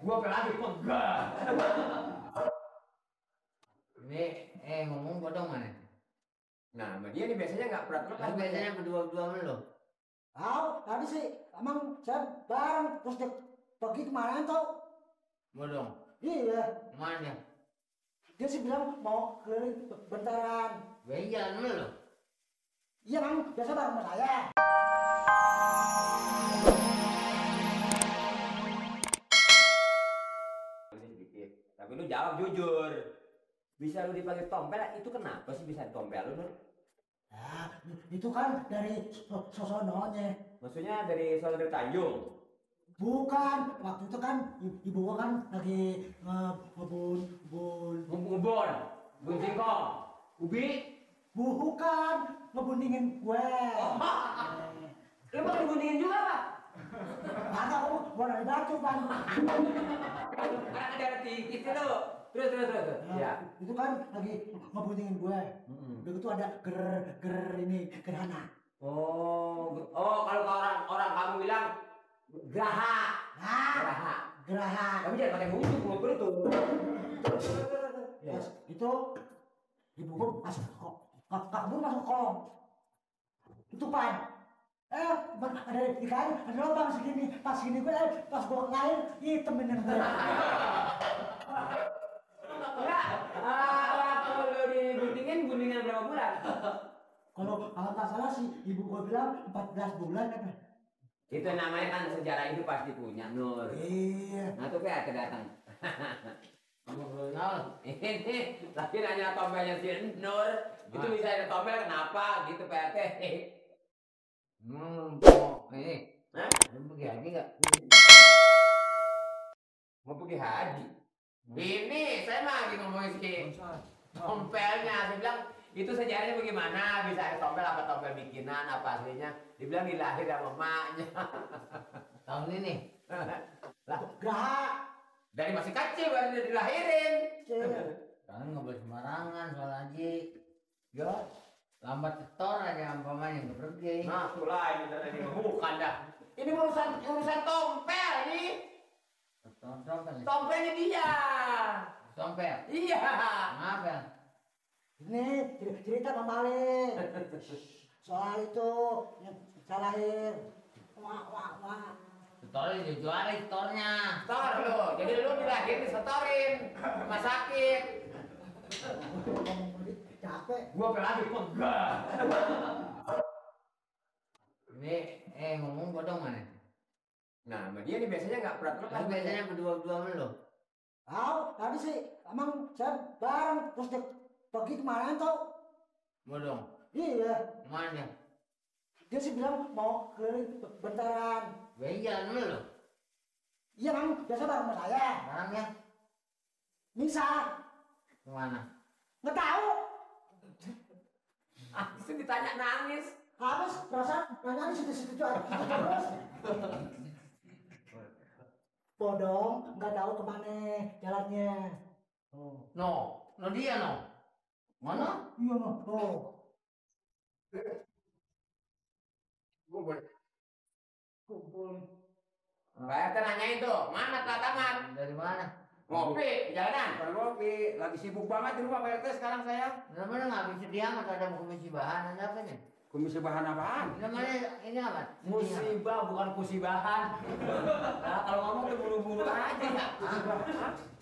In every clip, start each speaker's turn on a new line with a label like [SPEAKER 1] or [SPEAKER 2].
[SPEAKER 1] Gua lagi pegang. Ini ngomong bodong mana? Nah, sama dia nih biasanya nggak pernah lepas. Biasanya berdua-dua lo.
[SPEAKER 2] Tadi sih emang saya bareng terus dia pergi kemana tau?
[SPEAKER 1] Bodong.
[SPEAKER 2] Iya.
[SPEAKER 1] Kemana?
[SPEAKER 2] Dia sih bilang mau keliling bentaran.
[SPEAKER 1] Jalan lo.
[SPEAKER 2] Iya bang, biasa bareng sama saya.
[SPEAKER 1] Tapi lu jawab jujur. Bisa lu dipanggil tompel, itu kenapa sih bisa ditompel lu?
[SPEAKER 2] Nah, itu kan dari sosononya.
[SPEAKER 1] Maksudnya dari saudara Tanjung?
[SPEAKER 2] Bukan, waktu itu kan ibu gua kan lagi ngebun
[SPEAKER 1] singkong, ubi?
[SPEAKER 2] Bukan, ngebundingin gue.
[SPEAKER 1] Lu mau ngebundingin juga, Pak?
[SPEAKER 2] Mana gua dari batu kan.
[SPEAKER 1] Anak ada dikit itu. Terus. Ya.
[SPEAKER 2] Itu kan lagi ngebundingin gue. Udah gitu ada gerhana.
[SPEAKER 1] Oh, kalau orang kamu bilang geraha. Tapi jangan pakai musuh mulut itu.
[SPEAKER 2] Yes. Itu ibu gua masuk kabur masuk kolong. Tutupan. Ada di kayu, ada lubang segini. Pas gini gue, pas gue lahir, hitam bener gue.
[SPEAKER 1] Enggak. Kalau lu guntingan berapa bulan?
[SPEAKER 2] Kalau nggak salah sih, ibu gue bilang 14 bulan apa?
[SPEAKER 1] Itu namanya kan sejarah itu pasti punya, Nur.
[SPEAKER 2] Iya.
[SPEAKER 1] Nah tuh kayak kedatang. Ini lagi nanya tompelnya si Nur. Itu bisa ada tompel kenapa gitu PRT? Ini. Hah? Mau pergi haji nggak? Mau pergi haji? Ini saya mah lagi ngomongin si tompelnya. Saya bilang itu sejarahnya bagaimana? Bisa ada tompel apa tompel bikinan apa aslinya? Dibilang dilahir sama emaknya. Tahun ini? Lah,
[SPEAKER 2] Geraha.
[SPEAKER 1] dari masih kecil baru dia dilahirin.
[SPEAKER 2] Kan nggak boleh sembarangan soal haji.
[SPEAKER 1] Ya,
[SPEAKER 2] Lambat setor aja umpamanya nggak pergi.
[SPEAKER 1] nah, itu lain ini bukan dah. Ini urusan tompel ini. Tompelnya dia.
[SPEAKER 2] Tompel.
[SPEAKER 1] Iya.
[SPEAKER 2] Kenapa? Ini cerita Bang Malik. Soal itu yang saya lahir. Wah.
[SPEAKER 1] Setornya dijualin setornya. Setor lo. Jadi lo dilahirin disetorin. Rumah sakit.
[SPEAKER 2] Capek.
[SPEAKER 1] Gua lagi pegang. Ini ngomong bodong mana? Nah, sama dia nih biasanya nggak pernah lepas. Biasanya berdua-dua lo.
[SPEAKER 2] Tadi sih emang saya bareng terus dia pergi kemana tau?
[SPEAKER 1] Bodong.
[SPEAKER 2] Iya.
[SPEAKER 1] Kemana?
[SPEAKER 2] Dia sih bilang mau keliling bentaran.
[SPEAKER 1] Jalan lo.
[SPEAKER 2] Iya bang, biasa bareng sama saya.
[SPEAKER 1] Barangnya
[SPEAKER 2] Bisa.
[SPEAKER 1] kemana?
[SPEAKER 2] Nggak tahu.
[SPEAKER 1] Itu ditanya nangis.
[SPEAKER 2] Habis perasaan nanya di situ-situ aja terus. Bodong, nggak tahu kemana jalannya.
[SPEAKER 1] No dia no. Mana?
[SPEAKER 2] Iya no.
[SPEAKER 1] Gue boleh. Pak RT nanya itu, mana telatangan? Dari mana? Ngopi, jalanan.
[SPEAKER 3] Bukan ngopi, lagi sibuk banget di rumah Pak RT sekarang saya.
[SPEAKER 1] Namanya nggak bisa diangkat, ada komisi bahan, ada apa nih?
[SPEAKER 3] Komisi bahan apaan?
[SPEAKER 1] Namanya ini apa? Musibah, bukan kusibahan. Nah, kalau ngomong tuh buru-buru aja.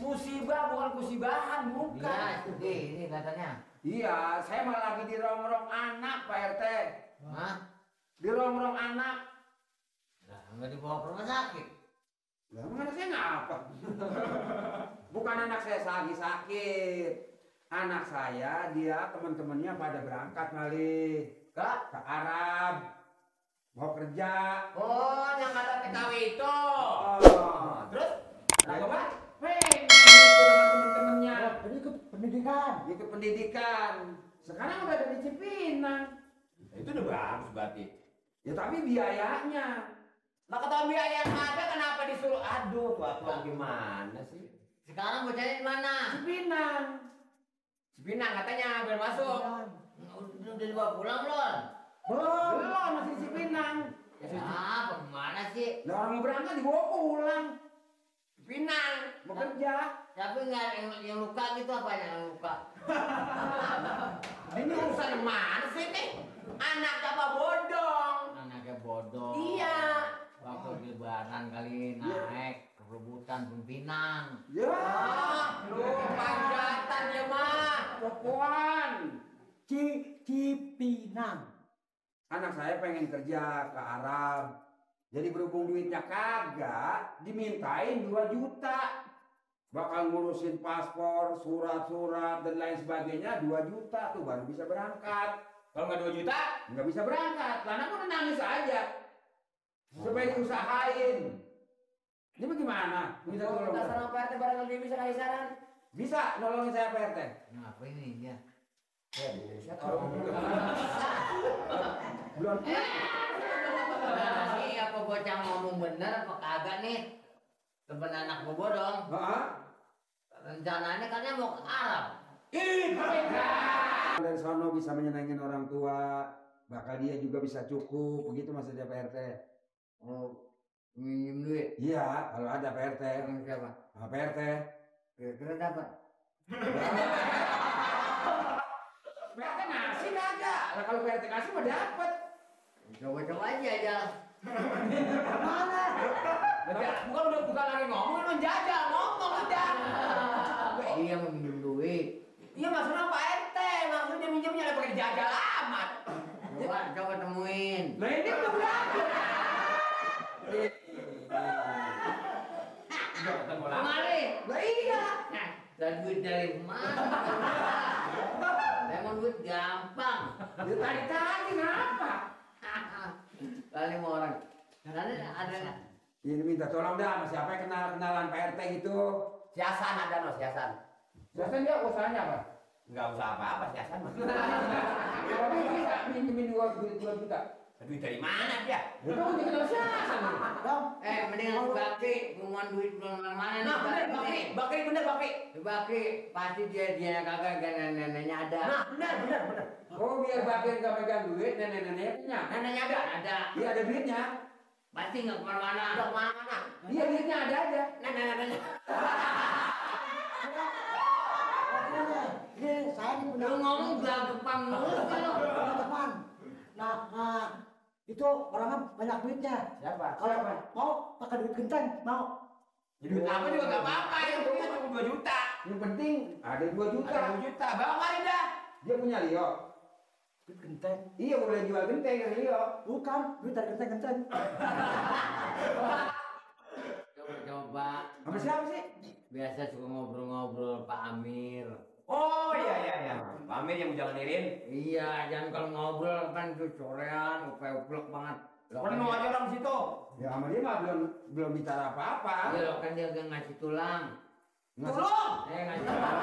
[SPEAKER 1] Musibah bukan kusibahan, bukan. Iya, ini katanya.
[SPEAKER 3] Iya, saya malah lagi dirongrong anak Pak RT.
[SPEAKER 1] Hah?
[SPEAKER 3] Dirongrong anak.
[SPEAKER 1] Nah, nggak dibawa ke rumah sakit.
[SPEAKER 3] Lah, emang anak saya ngapa? Bukan anak saya lagi sakit. Anak saya, dia teman-temannya pada berangkat kali ke Arab. Mau kerja.
[SPEAKER 1] Oh, yang kata TKW itu. Terus? Kenapa, Pak?
[SPEAKER 3] Pengen ikut sama teman-temannya.
[SPEAKER 2] Jadi ikut pendidikan.
[SPEAKER 3] Ikut pendidikan. Sekarang udah ada di Cipinang.
[SPEAKER 1] Itu udah bagus berarti.
[SPEAKER 3] Ya tapi biayanya.
[SPEAKER 1] Nah, ketahuan biaya yang ada kenapa disuruh? Aduh, tuan gimana sih? Sekarang bocahnya di mana?
[SPEAKER 3] Cipinang.
[SPEAKER 1] Cipinang katanya belum masuk. Udah dibawa pulang belum?
[SPEAKER 3] Belum, masih di Cipinang.
[SPEAKER 1] Ya, bagaimana sih?
[SPEAKER 3] Nah, orang mau berangkat dibawa pulang.
[SPEAKER 1] Pinang.
[SPEAKER 3] Mau kerja.
[SPEAKER 4] Tapi nggak yang luka gitu apa yang luka?
[SPEAKER 1] Ini urusan mana sih nih? Anak apa bodong?
[SPEAKER 4] Anaknya bodoh.
[SPEAKER 1] Iya.
[SPEAKER 4] Waktu lebaran kali naik rebutan Pinang.
[SPEAKER 3] Ya.
[SPEAKER 1] Lu panjatan ya mah.
[SPEAKER 3] Perempuan.
[SPEAKER 2] Cipinang.
[SPEAKER 3] Anak saya pengen kerja ke Arab. Jadi berhubung duitnya kagak, dimintain 2 juta. Bakal ngurusin paspor, surat-surat, dan lain sebagainya 2 juta tuh baru bisa berangkat.
[SPEAKER 1] Kalau nggak 2 juta?
[SPEAKER 3] Nggak bisa berangkat, karena udah nangis aja. Supaya diusahain. Ini bagaimana? Minta
[SPEAKER 1] Kalau
[SPEAKER 3] tolong.
[SPEAKER 1] kita sama Pak RT barangkali dia bisa kasih saran.
[SPEAKER 3] Bisa nolongin saya Pak RT?
[SPEAKER 4] Kenapa ini dia?
[SPEAKER 1] Ya, Indonesia kalau
[SPEAKER 3] Belum.
[SPEAKER 4] Nah, sih apa bocah ngomong bener apa kagak nih? Temen anak bobo dong.
[SPEAKER 3] Heeh.
[SPEAKER 4] Rencananya katanya mau ke Arab.
[SPEAKER 3] Dari sono bisa menyenangin orang tua, bakal dia juga bisa cukup, begitu maksudnya Pak RT.
[SPEAKER 4] Oh, minjem duit.
[SPEAKER 3] Iya, kalau ada Pak RT.
[SPEAKER 4] Sama siapa?
[SPEAKER 3] Nah, Pak RT.
[SPEAKER 4] Kira-kira dapat.
[SPEAKER 3] Pak RT ngasih kagak? Lah kalau Pak RT kasih mah dapat.
[SPEAKER 4] Coba-coba aja.
[SPEAKER 2] Mana?
[SPEAKER 1] bukan lagi ngomong, lu jajal ngomong aja.
[SPEAKER 4] Iya mau minjem duit.
[SPEAKER 1] Iya maksudnya Pak RT, maksudnya minjemnya lah pakai jajal amat.
[SPEAKER 4] Coba temuin.
[SPEAKER 3] Nah ini udah berapa?
[SPEAKER 4] Kemari.
[SPEAKER 3] Lah iya.
[SPEAKER 4] Dan duit dari mana? Emang duit gampang.
[SPEAKER 3] Dia tadi kenapa?
[SPEAKER 4] Kali mau orang. Karena ada
[SPEAKER 3] Ini minta tolong dah sama siapa yang kenalan Pak RT gitu.
[SPEAKER 1] Si Hasan ada no, si Hasan.
[SPEAKER 3] Biasanya dia usahanya apa?
[SPEAKER 1] Enggak usah apa-apa si Hasan.
[SPEAKER 3] Tapi bisa minjemin 2 juta.
[SPEAKER 1] Duit dari mana dia?
[SPEAKER 3] Itu kan dikenal si Hasan.
[SPEAKER 2] Dong.
[SPEAKER 4] mendingan Bakri ngumuman duit mana nih?
[SPEAKER 1] Nah bener Bakri bener Bakri.
[SPEAKER 4] Bakri pasti dia kagak neneknya ada.
[SPEAKER 1] Nah bener.
[SPEAKER 3] Oh biar Bakir gak megang duit, nenek-neneknya punya.
[SPEAKER 1] Neneknya ada.
[SPEAKER 3] Iya ada duitnya.
[SPEAKER 4] Pasti nggak kemana-mana.
[SPEAKER 1] Udah kemana-mana.
[SPEAKER 3] Iya duitnya ada aja.
[SPEAKER 1] Neneknya.
[SPEAKER 2] Ini saya nih punya
[SPEAKER 4] Lu ngomong gelagapan mulu sih lu.
[SPEAKER 2] punya teman. Nah, itu orangnya banyak duitnya.
[SPEAKER 1] Siapa?
[SPEAKER 2] Kalau mau pakai duit genteng, mau.
[SPEAKER 1] Duit apa juga gak apa-apa, yang penting cuma 2 juta.
[SPEAKER 3] Yang penting ada 2 juta.
[SPEAKER 1] Ada 2 juta, bawa mari dah.
[SPEAKER 3] Dia punya Leo.
[SPEAKER 2] Duit genteng.
[SPEAKER 3] Iya boleh jual genteng ke Leo.
[SPEAKER 2] Bukan, duit dari genteng-genteng.
[SPEAKER 4] Coba.
[SPEAKER 3] Sama siapa sih?
[SPEAKER 4] Biasa suka ngobrol-ngobrol Pak Amir.
[SPEAKER 1] Oh iya. Pak Amir yang jangan nirin.
[SPEAKER 4] Iya, jangan kalau ngobrol kan tuh corean, upek-upek banget.
[SPEAKER 1] Penuh aja orang situ.
[SPEAKER 3] Ya sama dia mah belum bicara apa-apa.
[SPEAKER 4] Iya, lo kan dia udah ngasih tulang.
[SPEAKER 1] Tolong.
[SPEAKER 4] Ngasih tulang.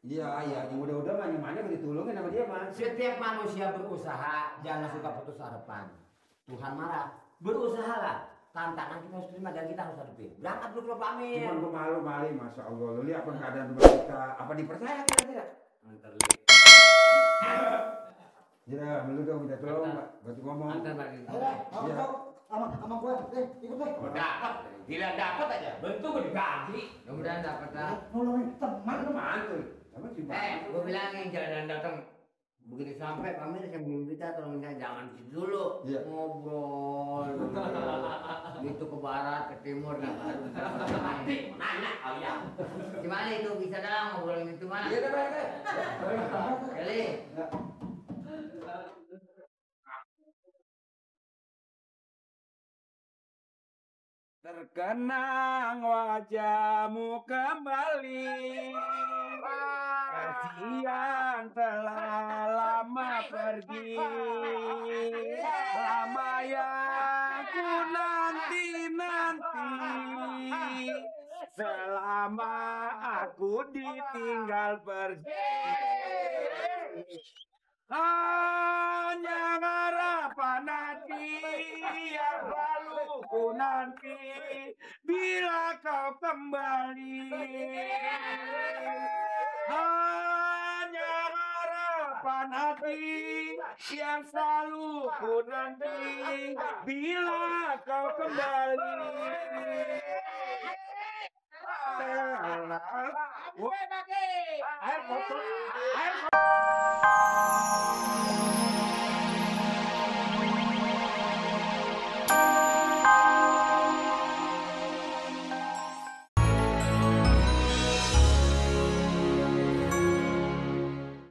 [SPEAKER 3] Iya, yang udah-udah mah yang mana ditulungin sama dia mah.
[SPEAKER 1] Setiap manusia berusaha, jangan suka putus harapan. Tuhan marah. Berusahalah. Tantangan kita harus terima dan kita harus hadapin. Berangkat dulu ke Pak Amir.
[SPEAKER 3] Cuman gue malu-malu, Masya Allah. Lu lihat apa keadaan rumah kita. Apa dipercaya kira-kira?
[SPEAKER 4] Antar
[SPEAKER 3] Ya, lu dong minta tolong, Pak. Bantu ngomong.
[SPEAKER 4] Antar Pak.
[SPEAKER 2] Ayo,
[SPEAKER 3] Iya.
[SPEAKER 2] sama gue. Ikut deh.
[SPEAKER 1] Oh, dapat. Gila dapat aja. Bentuk gue diganti.
[SPEAKER 4] Mudah-mudahan dapat lah.
[SPEAKER 2] Nolongin teman.
[SPEAKER 3] Lu mantul. Sama si Bang.
[SPEAKER 4] Gue bilangin jangan datang. Begitu sampai Pak Amir sebelum kita tolong jangan di situ dulu.
[SPEAKER 3] Iya.
[SPEAKER 4] Ngobrol. Gitu ke barat, ke timur, nah baru bisa
[SPEAKER 1] Nanti nanya kalian.
[SPEAKER 4] gimana itu bisa dah ngobrolin itu mah.
[SPEAKER 3] Iya, dah, Pak.
[SPEAKER 4] Kali.
[SPEAKER 3] Terkenang wajahmu kembali, kasihan telah lama pergi, lama yang ku nanti, selama aku ditinggal pergi. Hanya harapan hati yang selalu ku nanti bila kau kembali. Hanya harapan
[SPEAKER 5] harapan hati yang selalu ku nanti bila kau kembali. Woi, Bagi. Ayo foto